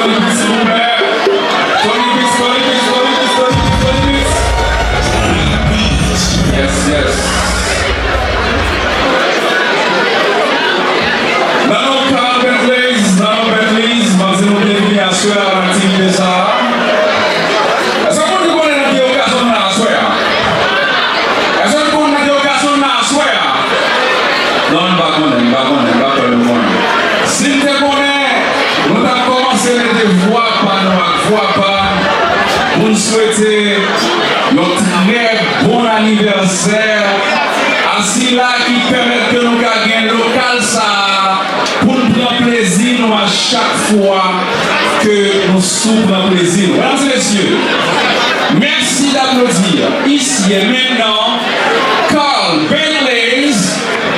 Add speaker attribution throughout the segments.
Speaker 1: s'il vous plaît. Tony Beats. Yes. Dans nos cars Bentleys, nous bienvenue à Sueur à l'activité ça. Est-ce que vous connaissez la occasion de la Sueur? Est-ce que vous connaissez l'occasion de la Sueur? Non, pas le monde. Si vous connaissez, nous avons commencé à voix pas, pour nous souhaiter notre très bon anniversaire. Ainsi là qui permet que nous gagnions local ça pour nous prendre plaisir nous à chaque fois que nous souffrons plaisir. Mesdames et messieurs, merci d'applaudir ici et maintenant Carl Benleys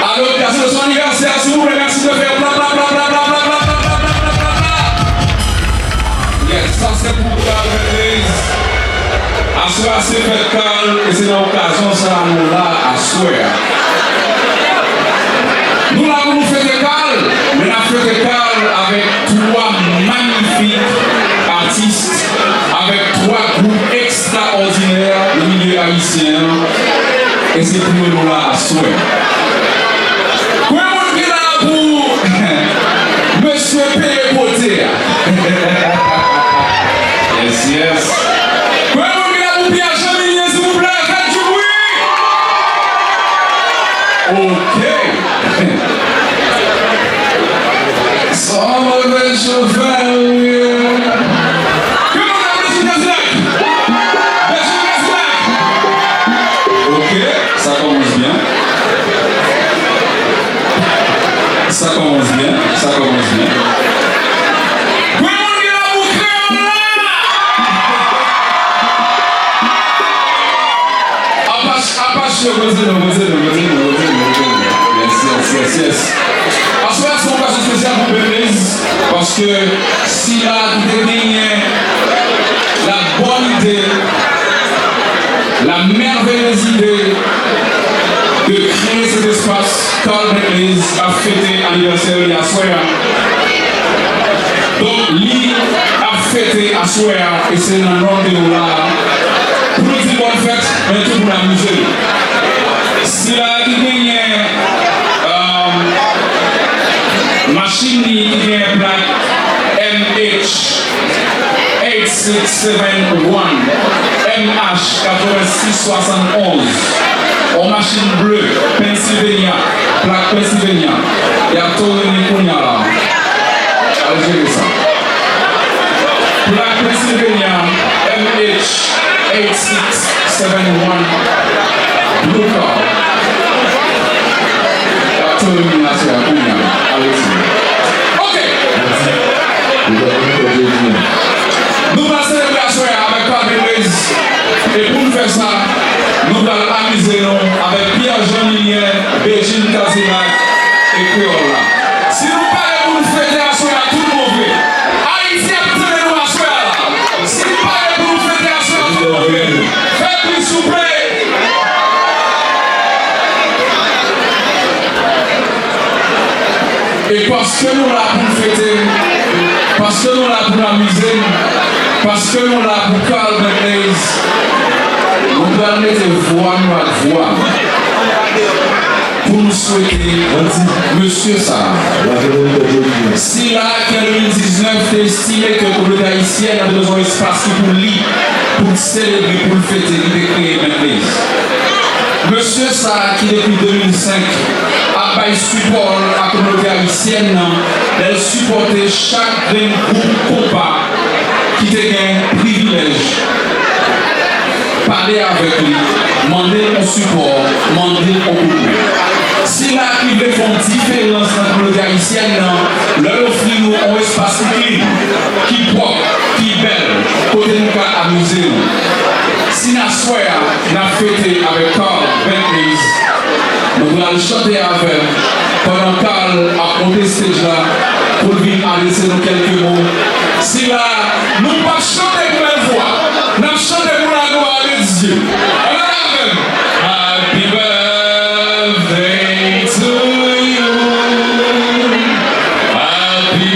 Speaker 1: à l'occasion de son anniversaire. S'il vous plaît, merci de faire bla bla bla bla bla bla bla bla bla bla bla bla. Yes, ça c'est pour Carl Benleys. À soi c'est fait Carl et c'est l'occasion ça nous là à soi. Nous l'avons fait Carl, mais la fête Carl avec trois magnifiques artistes, avec trois groupes extraordinaires du milieu haïtien, et c'est pour nous là à souhait. Comment on est là pour Monsieur Pierre Côté? Yes. Comment on est là pour Pierre, s'il vous plaît, faites du bruit. Ok. Some of it's your value. Come on, ok, ça commence bien. Yes. Parce que c'est une occasion spéciale pour Benleys, parce que si là vous avez la bonne idée, la merveilleuse idée de créer cet espace, Carl Benleys a fêté l'anniversaire il y a soir. Donc lui a fêté à soir et c'est un rendez-vous là pour nous dire bonne fête, mais tout pour l'amuser. Si là vous avez machine qui vient plaque MH8671 MH8671 en machine bleue Pennsylvania, plaque Pennsylvania. Il y a tout le monde là. Allez gérer ça. Plaque Pennsylvania MH8671 blue car. Il y a tout le monde là sur la Kounia. Ok. Nous allons célébrer la soirée avec Carl Benleys. Et pour nous faire ça, nous allons amuser avec Pierre, Bedjine, Kdilak et Kreyol. Si nous parlons pour nous fêter la soirée, tout le monde veut. Haïtien, tenez-nous la soirée. Si nous parlons pour nous fêter la soirée, tout le monde veut. Faites-lui s'il vous plaît. Et parce que nous là pour fêter, parce que nous là pour amuser, parce que nous là pour Carl Benleys, nous allons mettre voix pour nous souhaiter, Monsieur Sarah. Si là, en 2019, tu estimé que la communauté haïtienne a besoin d'espace pour lui, pour célébrer, pour fêter, il est créé Benleys. Monsieur Sarah, qui depuis 2005, a fait support à la communauté haïtienne, elle supportait chaque groupe Konpa qui était un privilège. Parler avec lui, demander un support, demander un coup. Si la privée font différence dans la communauté haïtienne, leur offrir nous un espace qui propre, qui belle, côté nous qu'à amuser. Si nous soyons, nous fêté avec Carl Benleys, nous allons chanter avec pendant Carl a monté ce stage là pour venir adresser nous quelques mots. Si là, nous ne pas chanter pour une voix, nous chanter pour la gloire de Dieu. Happy birthday to you. Happy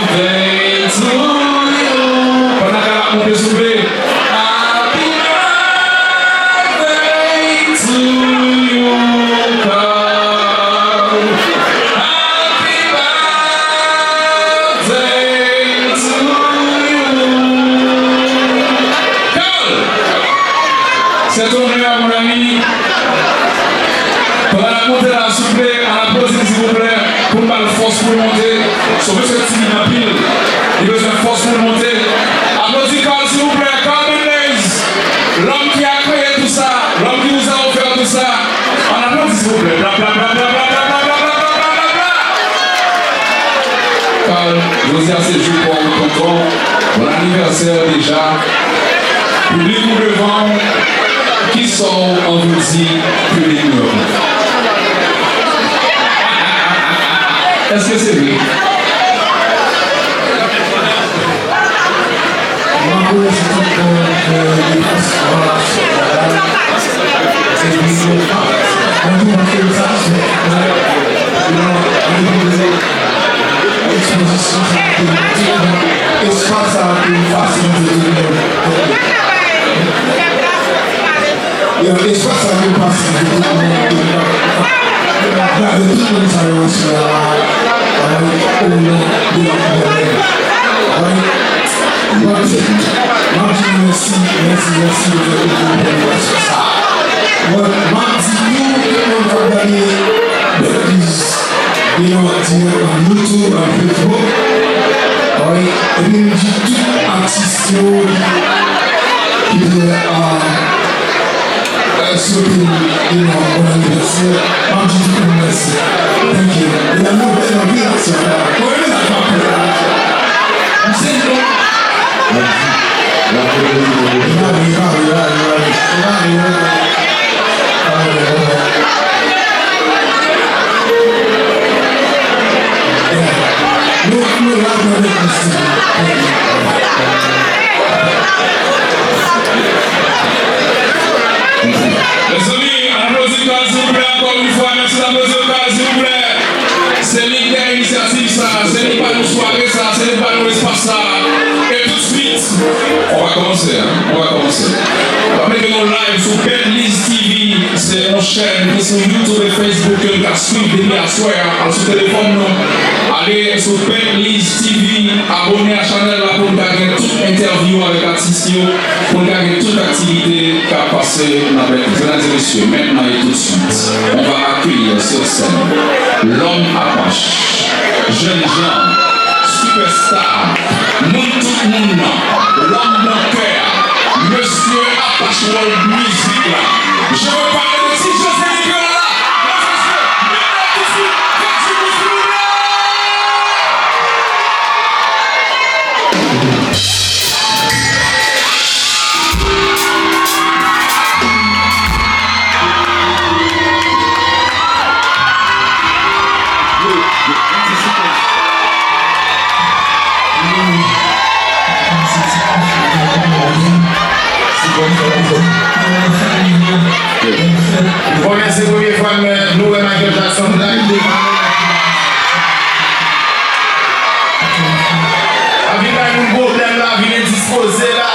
Speaker 1: birthday va monter là, s'il vous plaît, à la pause, s'il vous plaît, pour me la force pour monter. Sur monsieur timide en pile, il a besoin de force pour monter. Applaudissez Carl, s'il vous plaît, Carl Mendes, l'homme qui a créé tout ça, l'homme qui vous a offert tout ça. On applaudit s'il vous plaît. Bla bla bla bla bla bla bla bla bla bla bla bla. Carl, je vous ai assez joué pour vous content. Bon anniversaire déjà. Public ou devant, qui sort, on vous dit, public nous. Est-ce que c'est lui? Sur YouTube et Facebook, que vous suivez depuis à soir, sur téléphone, allez sur Playlist TV, abonnez à la chaîne pour gagner toute interview avec l'artiste, pour gagner toute activité qui a passé avec vous. Mesdames et messieurs, maintenant et tout de suite, on va accueillir sur scène l'homme Apache, jeune Jean, superstar, tout le monde, l'homme de cœur, monsieur Apache World Music. Je veux parler de si je sais.
Speaker 2: Bon, merci pour les fois, nous, Michael Jackson, live. Avec un problème là, il est disposé là.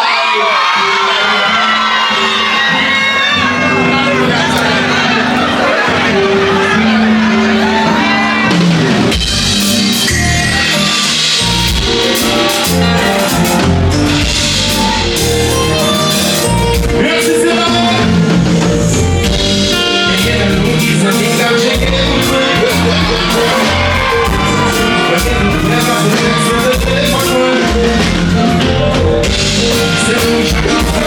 Speaker 3: C'est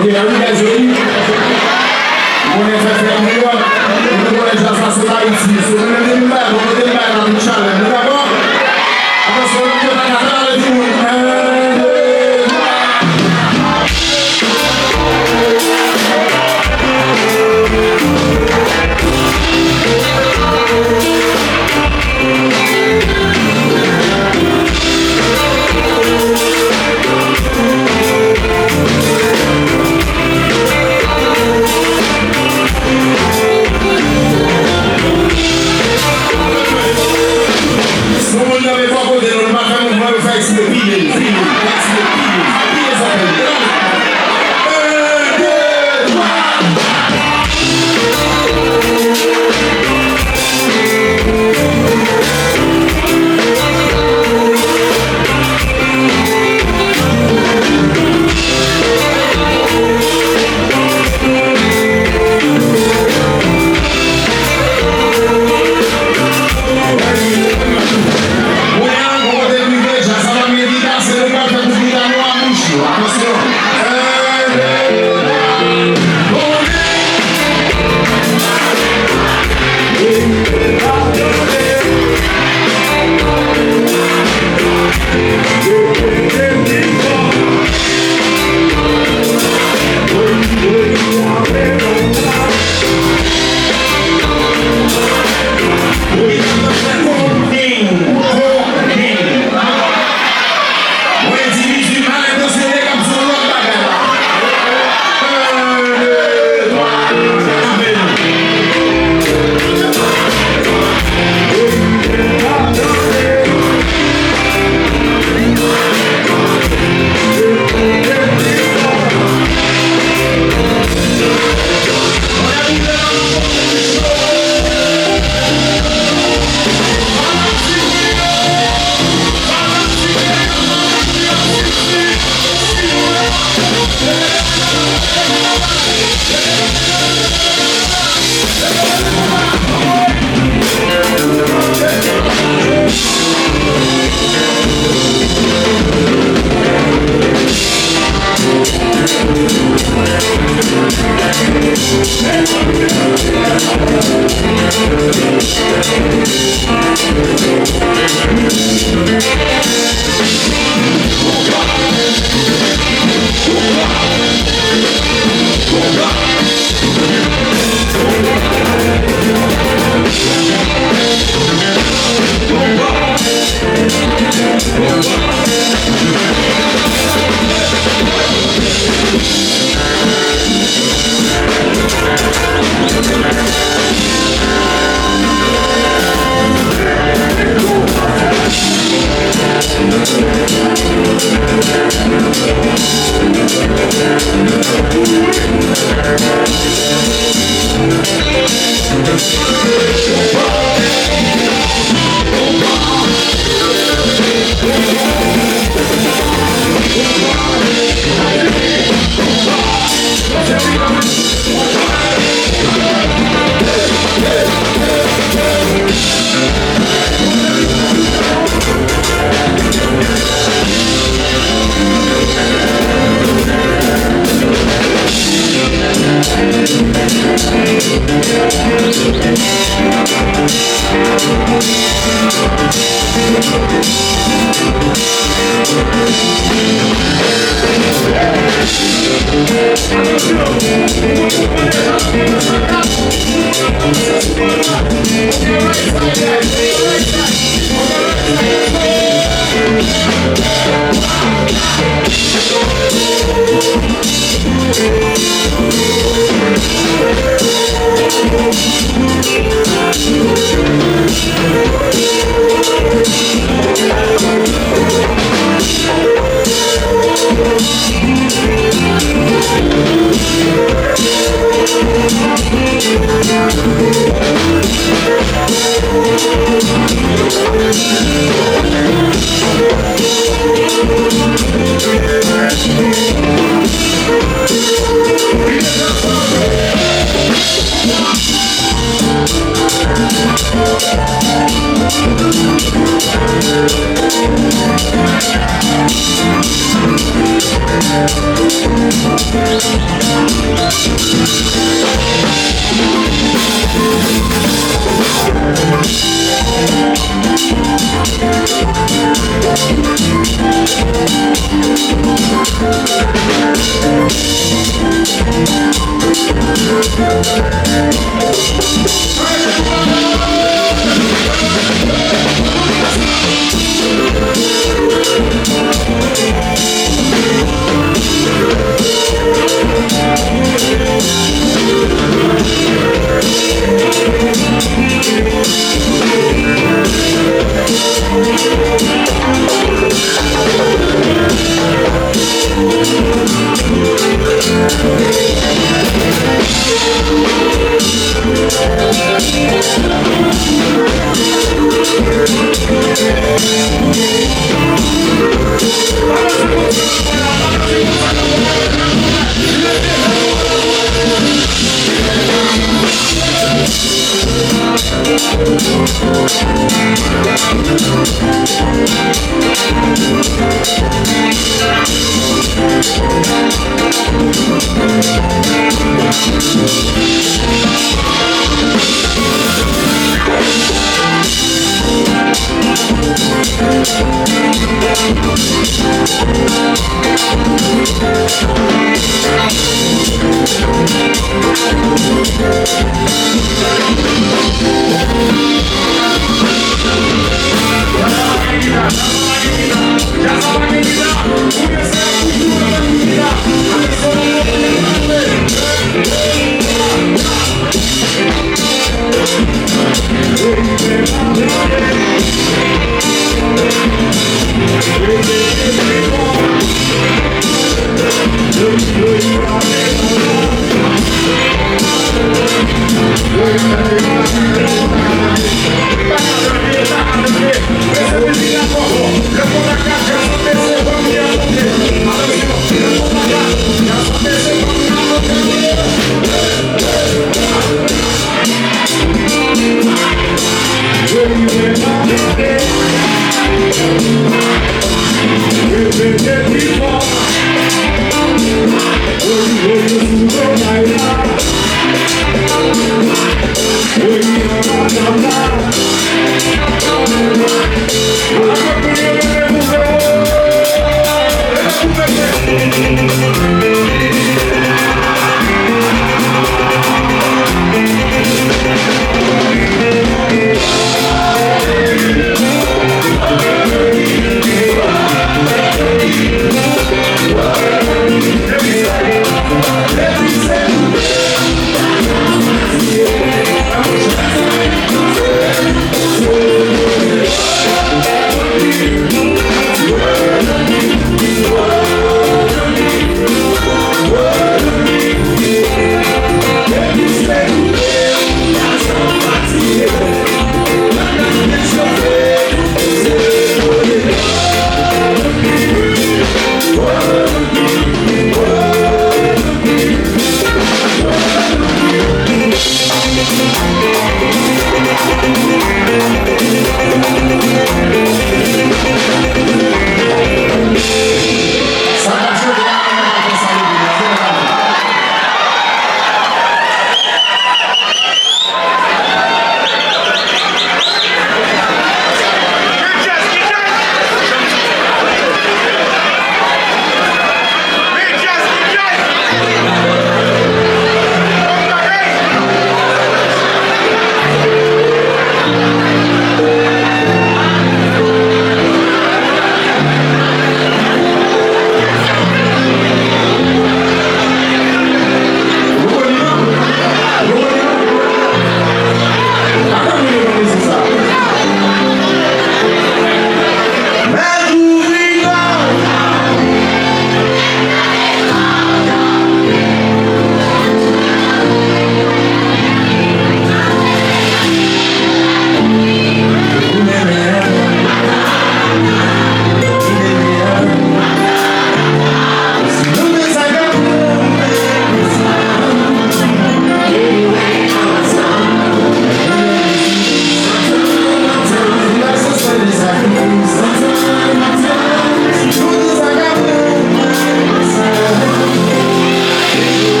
Speaker 2: Okay, are you guys ready? We're going to take a video. We're going to just ask the lights. So we're going to get back. We're going to get back on the challenge. We're going to go. I'm just going to get back on the challenge.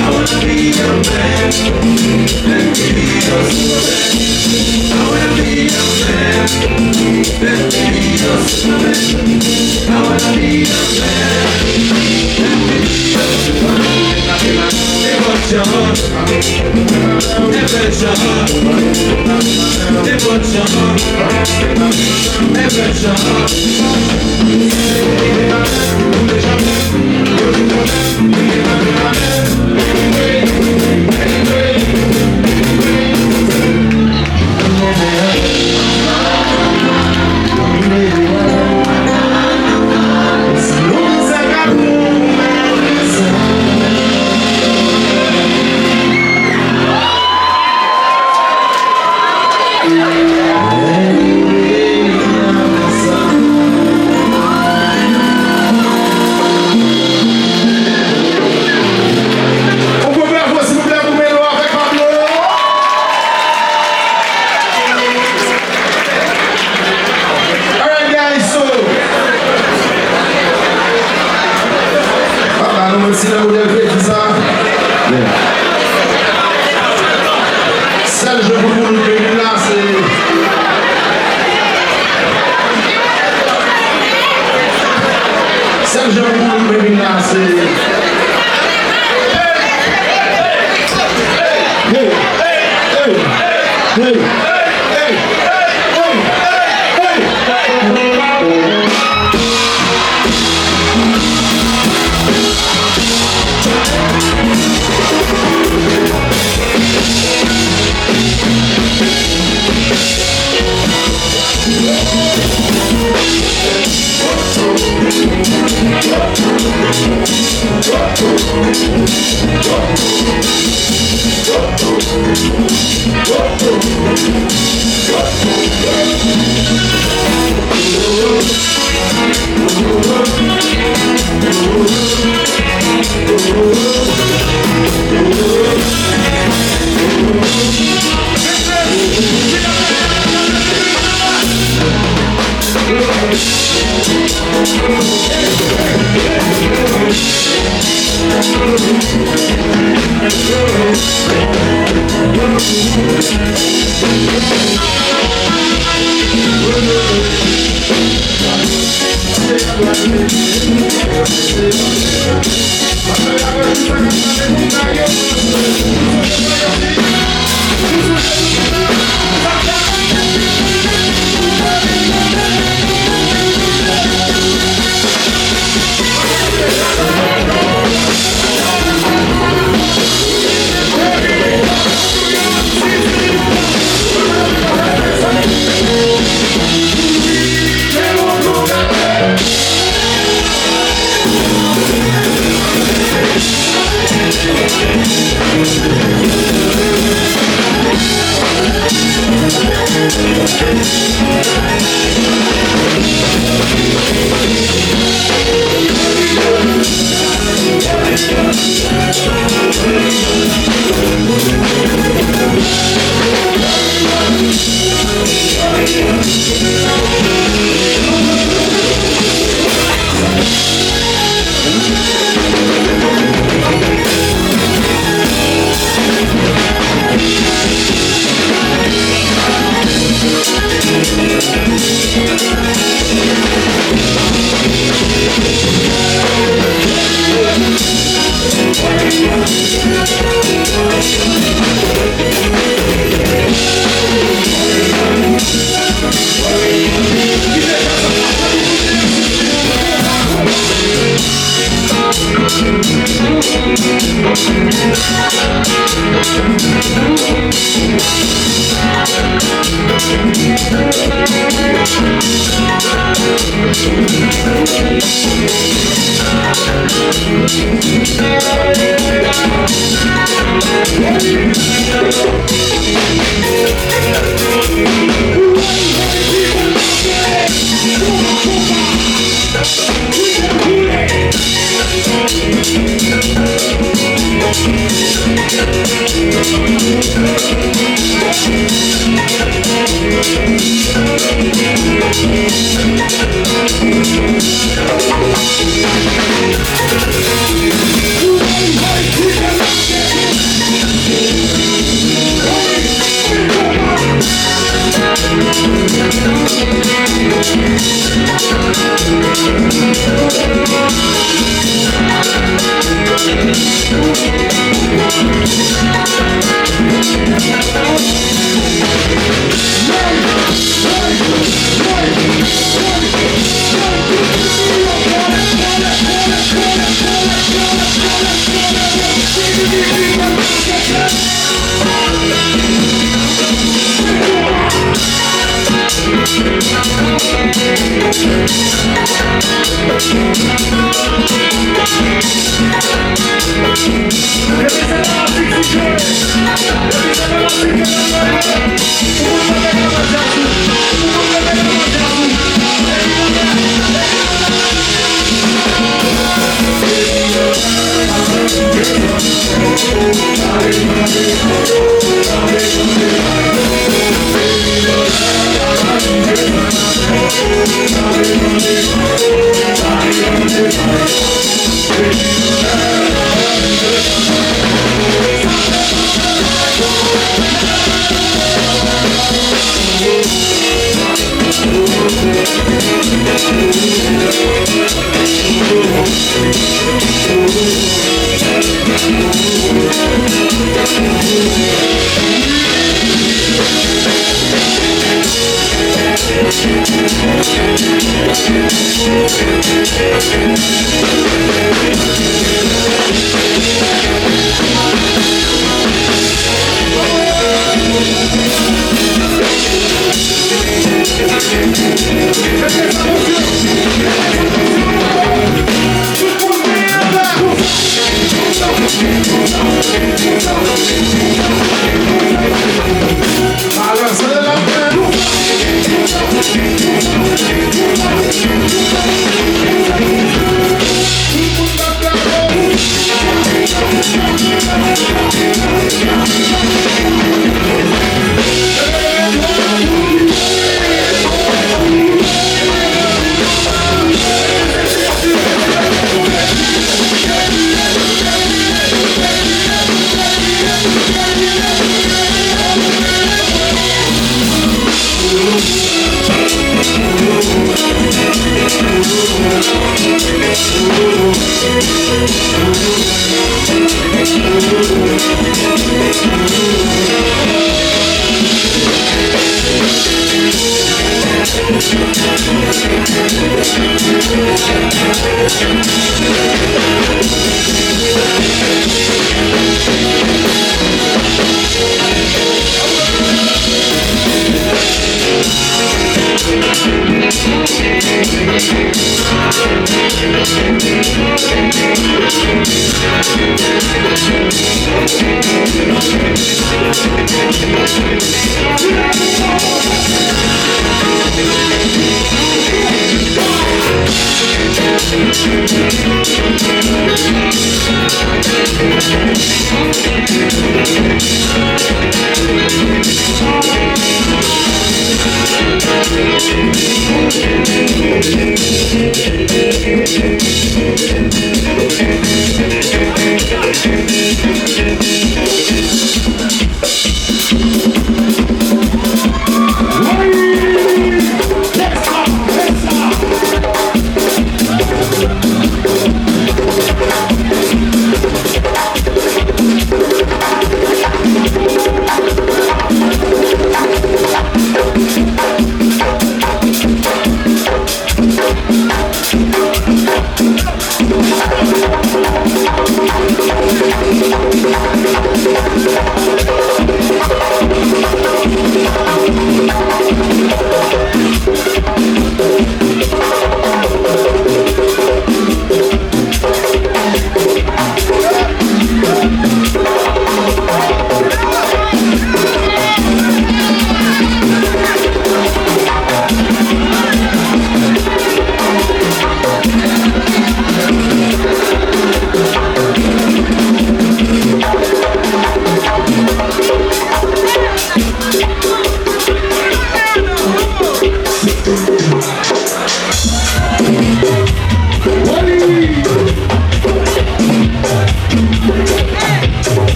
Speaker 3: I wanna be your man.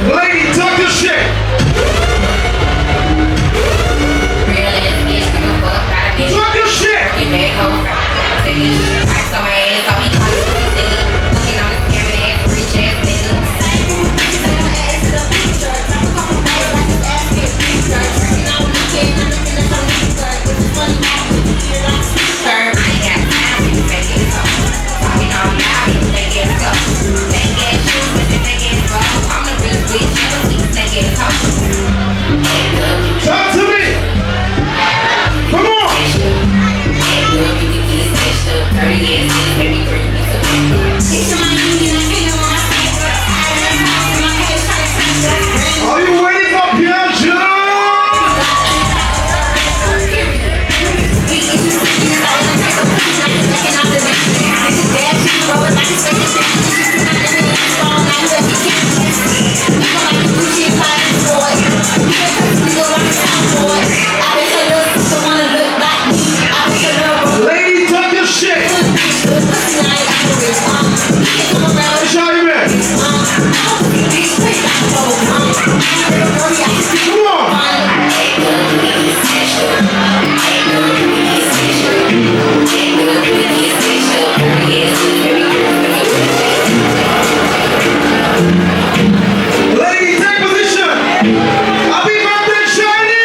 Speaker 2: Lady, talk your shit. Talk your shit. Talk to me. Come on. Are you waiting for Pierre? Lady, talk your shit. Show you man. Come on. Lady, take position. Happy birthday, Shiny.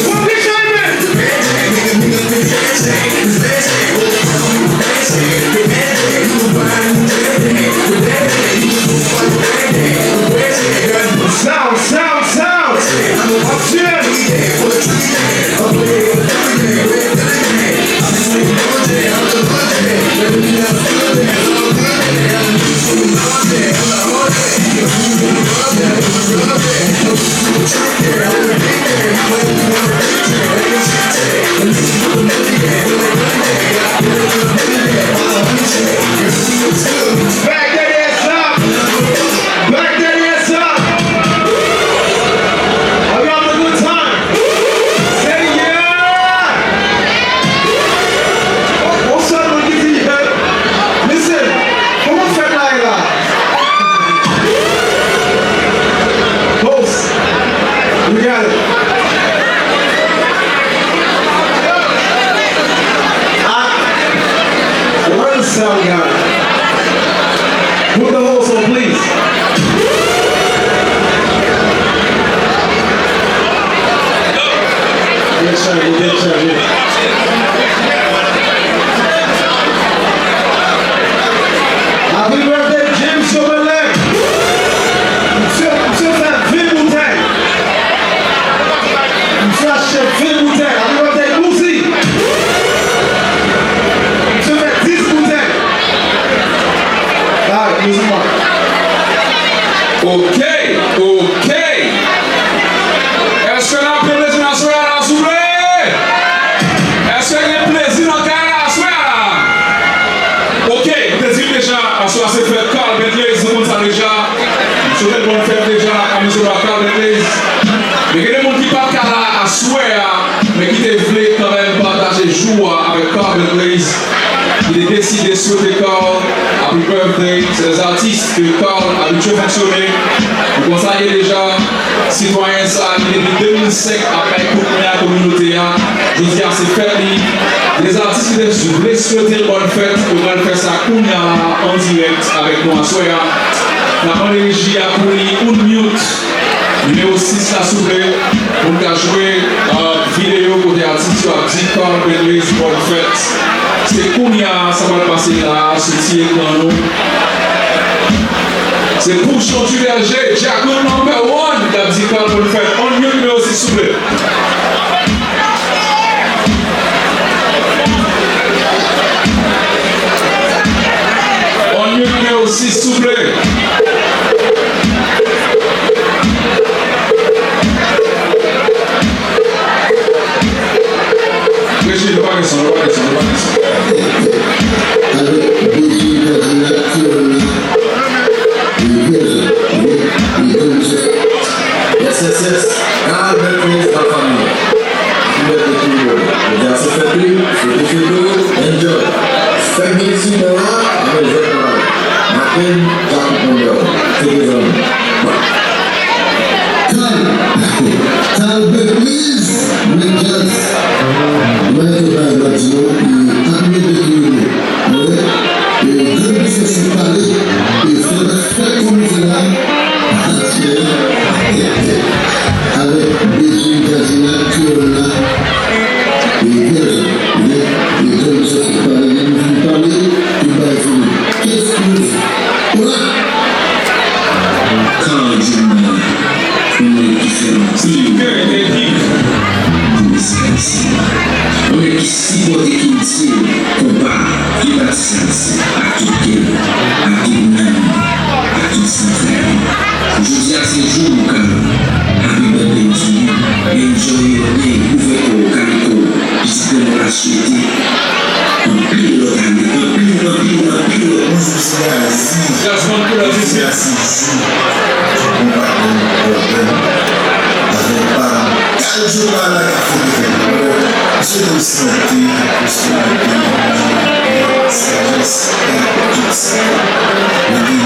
Speaker 2: One big Shiny man. Sound. Back that ass up. Back that ass up. Are you having a good time? Say yeah. What's up with you? Listen, comment faire là? Post. You got it. Where's the sound guy? Put the host on, please. Get your. Happy birthday, Jim Soberlin. Monsieur fait Phil Bouteille. Monsieur achète Phil Bouteille. Happy birthday, Lucy. Monsieur fait 10 bouteilles. Ah, excuse-moi.
Speaker 1: Ok. Est-ce que la plaisir dans ce soir, s'il vous plaît? Est-ce que le plaisir dans ce soir? Ok, plaisir déjà, à ce soir c'est fait Carl Bentley, c'est bon ça déjà. Je souhaite bonne fête déjà à M. Carl Bentley. Mais il y a des gens qui partent là à soir, mais qui te voulaient quand même partager joie avec Carl Bentley. Il est décidé de souhaiter Carl happy birthday. C'est des artistes que Carl a habitué à fonctionner. Vous conseillez déjà, citoyen ça, depuis 2005, après la communauté, je dis à ces fêtes, les artistes qui voulaient souhaiter une bonne fête, on va faire ça en direct avec nous à soir. La bonne régie a pris une minute, numéro 6 là s'il vous plaît, pour nous jouer vidéo côté artiste sur la petite Carl Bentley, bonne fête. C'est Kounia, ça va passer là, ce petit écran nous. C'est pour chanter verger, Jaco number 1, la petite Carl pour le faire. On mieux numéro 6 s'il vous plaît. On mieux numéro 6 s'il vous plaît.
Speaker 3: quand je on est différents. On est ici pour des cultures, Konpa, qui bâtissent à tout quel, à tout même, à tout centre. Je dis à ces jours, happy birthday to you, enjoy your day, ouvert au calico, puisque nous l'a souhaité. Un pile l'autre année, un pile, bonjour, c'est assis. Je vais à la café, je vais aussi noter, sagesse et tout ça. Kdilak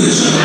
Speaker 3: Bedjine,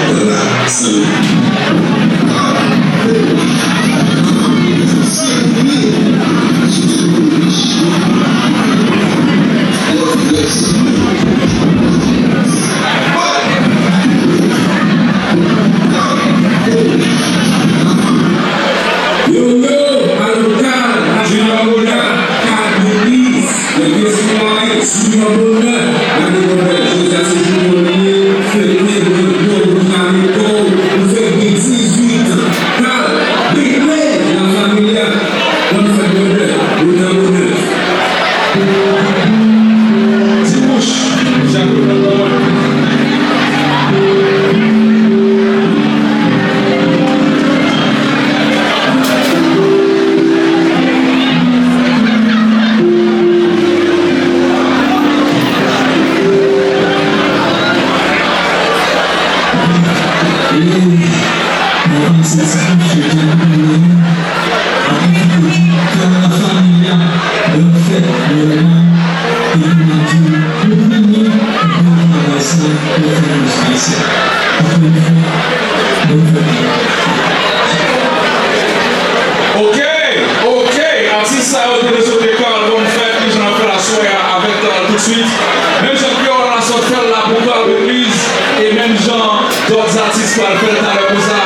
Speaker 1: Ok, artiste ça au téléphone de l'école, donc fait que j'en fais la soirée avec tout de suite. Même champion on a sorti la pourquoi l'église et même gens d'autres artistes qui vont le faire dans le ça.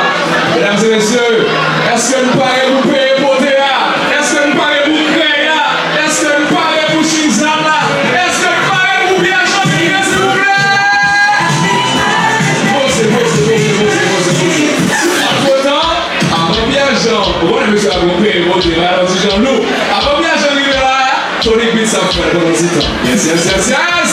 Speaker 1: Mesdames et messieurs, est-ce que nous parlons pour payer pour Théa? Est-ce que nous parlons pour Kreyol? Est-ce que nous parlons pour Chinzala? Est-ce que nous parlons pour Pierre, s'il vous plaît? Monsieur a compris, bon Dieu, alors si j'en loue, avant bien j'en arrive là, ton équipe ça fait pendant ce temps. Yes, yes, yes, yes!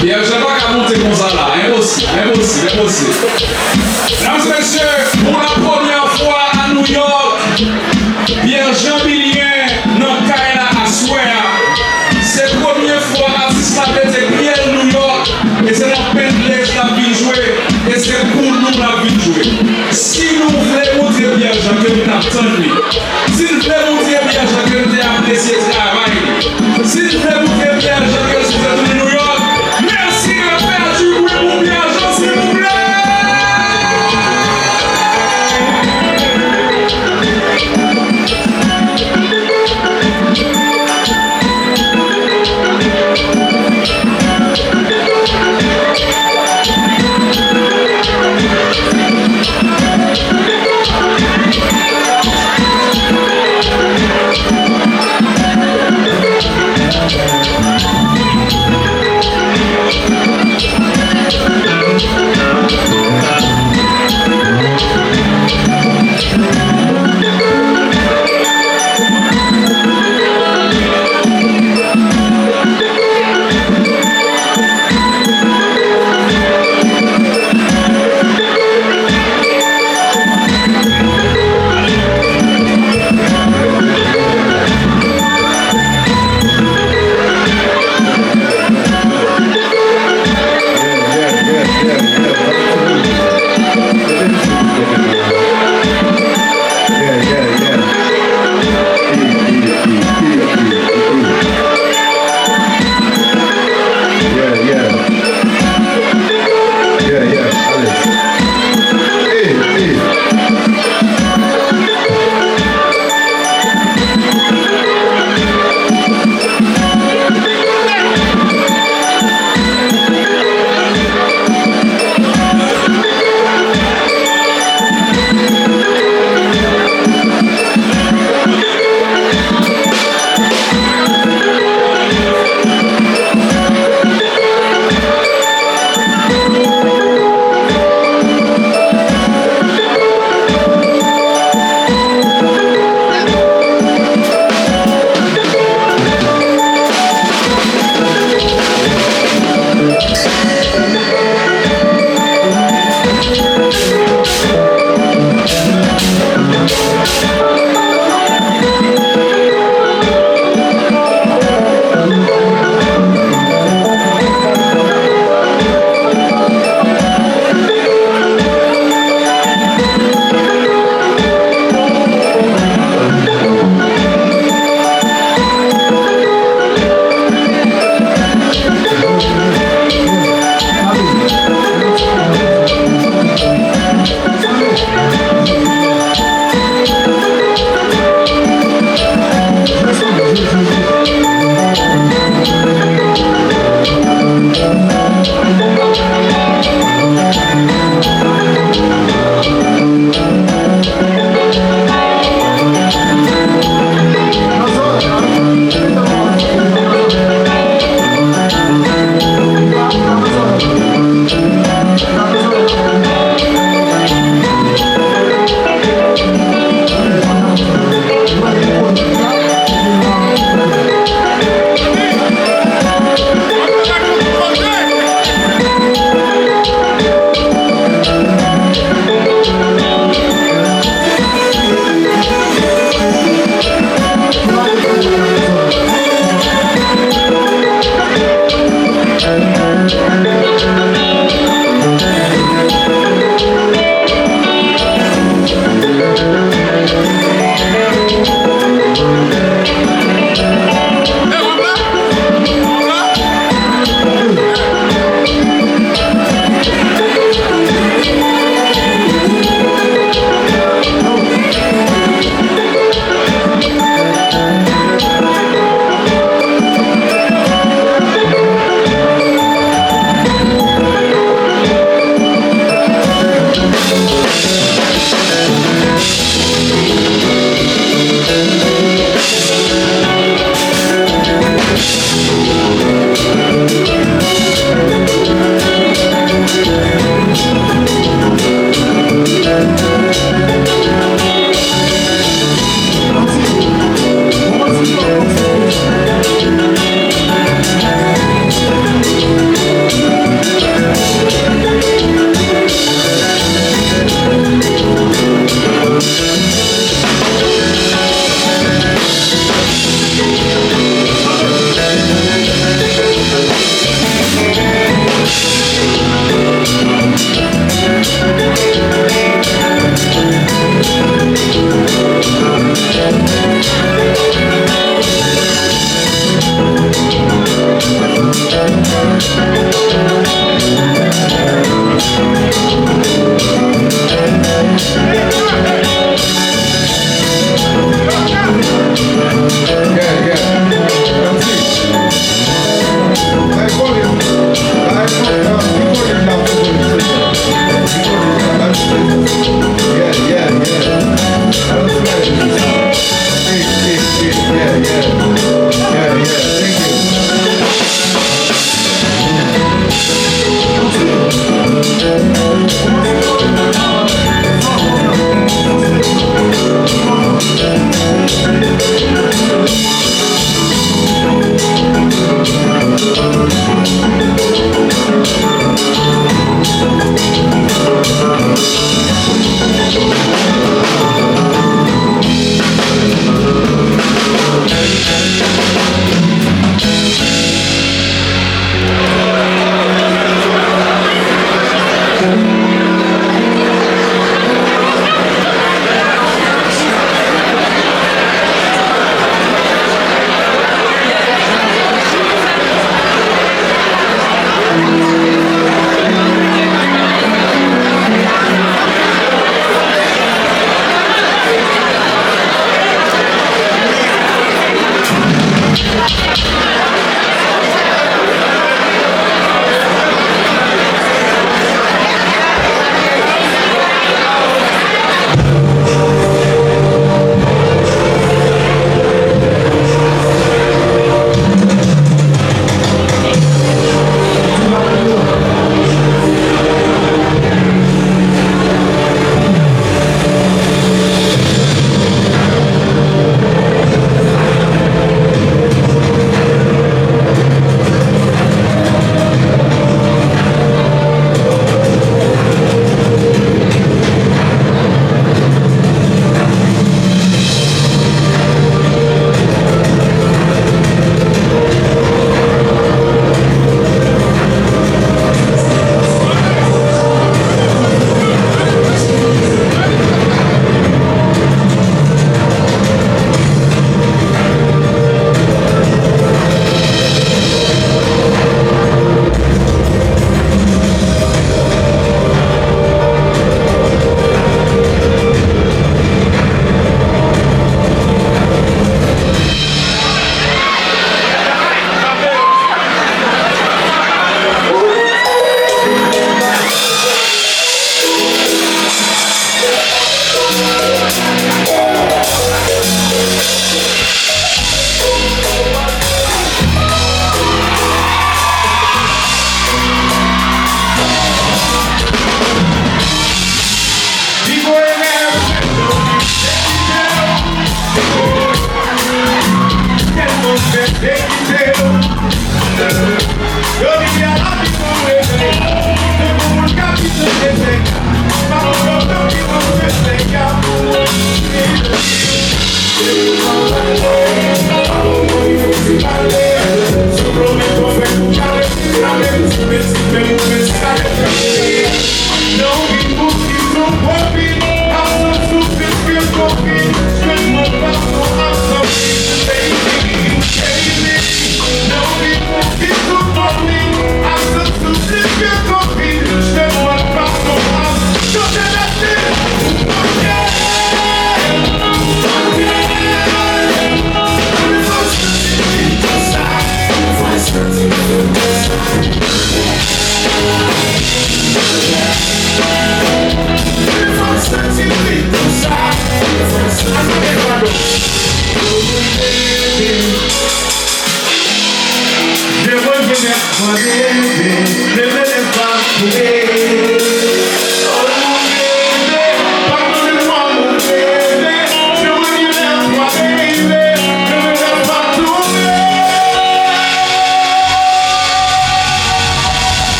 Speaker 1: Pierre, je ne vais pas monter comme ça là, impossible. Mesdames et messieurs, pour la première fois à New York, Pierre Jean-Bilien dans Kdilak à Soya. C'est la première fois artiste la bête Pierre New York et c'est la peine la vie jouer et c'est pour nous la vie jouer. Si nous voulons montrer Pierre Jean que nous attendons, si nous voulons montrer Pierre Jean que nous apprécié le travail, si nous voulons montrer Pierre Jean que nous sommes New York, merci de faire du bruit pour Pierre Jean s'il vous plaît.
Speaker 3: Yeah.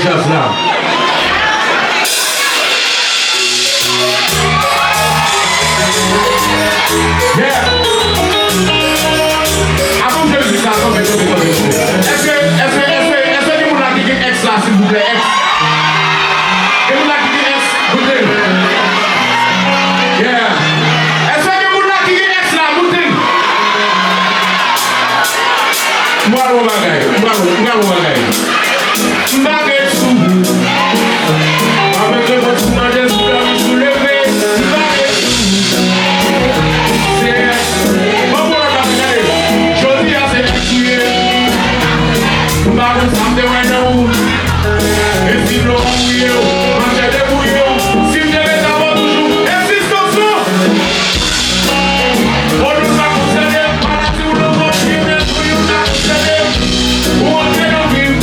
Speaker 2: Just now. Yeah. Avant de le faire, est-ce que vous l'avez dit X là, s'il vous plaît, X? Et vous l'avez dit X, goûtez. Yeah. Est-ce que vous l'avez dit X là, goûtez? Bravo, avec le bâtiment des flammes sous le vêt, c'est bon pour la capitale. Je dis à cette tuer, nous allons s'en dévoiler. Et si l'on mouille, manger des bouillons, si vous devez savoir toujours, insistance. On nous a concédé, par la tour, le monde qui vient pour nous a concédé, pour entrer dans le ville.